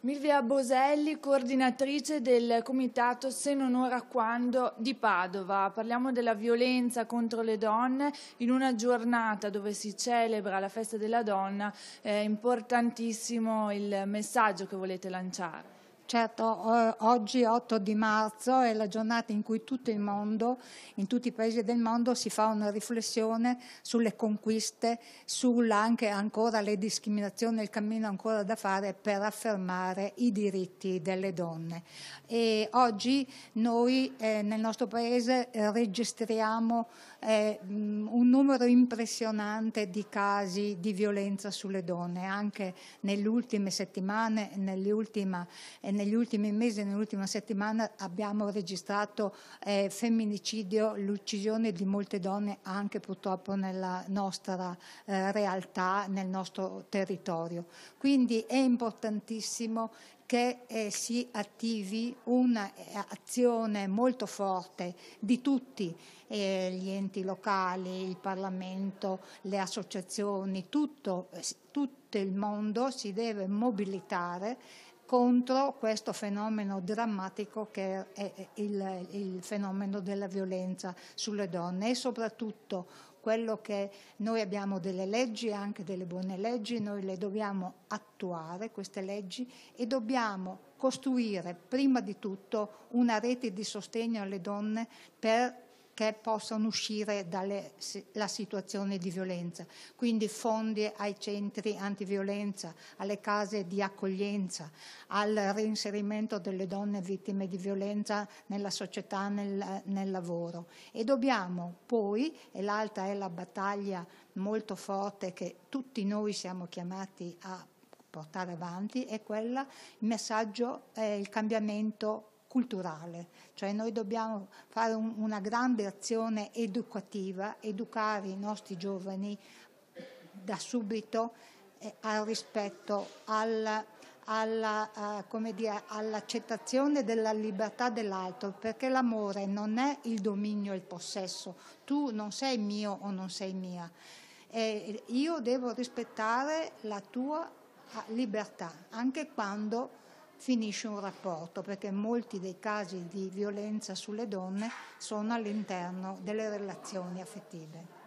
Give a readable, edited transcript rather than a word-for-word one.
Milvia Boselli, coordinatrice del comitato Se non ora quando di Padova. Parliamo della violenza contro le donne in una giornata dove si celebra la festa della donna. È importantissimo il messaggio che volete lanciare. Certo, oggi 8 di marzo è la giornata in cui tutto il mondo, in tutti i paesi del mondo, si fa una riflessione sulle conquiste, anche ancora le discriminazioni, il cammino ancora da fare per affermare i diritti delle donne. E oggi noi nel nostro paese registriamo un numero impressionante di casi di violenza sulle donne, anche nelle ultime settimane, negli ultimi mesi, nell'ultima settimana abbiamo registrato femminicidio, l'uccisione di molte donne anche purtroppo nella nostra realtà, nel nostro territorio. Quindi è importantissimo che si attivi un'azione molto forte di tutti gli enti locali, il Parlamento, le associazioni, tutto il mondo si deve mobilitare contro questo fenomeno drammatico che è il fenomeno della violenza sulle donne e soprattutto quello che noi abbiamo delle leggi, anche delle buone leggi, noi le dobbiamo attuare queste leggi e dobbiamo costruire prima di tutto una rete di sostegno alle donne perché possano uscire dalla situazione di violenza, quindi fondi ai centri antiviolenza, alle case di accoglienza, al reinserimento delle donne vittime di violenza nella società, nel lavoro. E dobbiamo poi, e l'altra è la battaglia molto forte che tutti noi siamo chiamati a portare avanti, è il messaggio, il cambiamento culturale, cioè noi dobbiamo fare una grande azione educativa, educare i nostri giovani da subito al rispetto, all'accettazione della libertà dell'altro, perché l'amore non è il dominio e il possesso, tu non sei mio o non sei mia, io devo rispettare la tua libertà, anche quando finisce un rapporto, perché molti dei casi di violenza sulle donne sono all'interno delle relazioni affettive.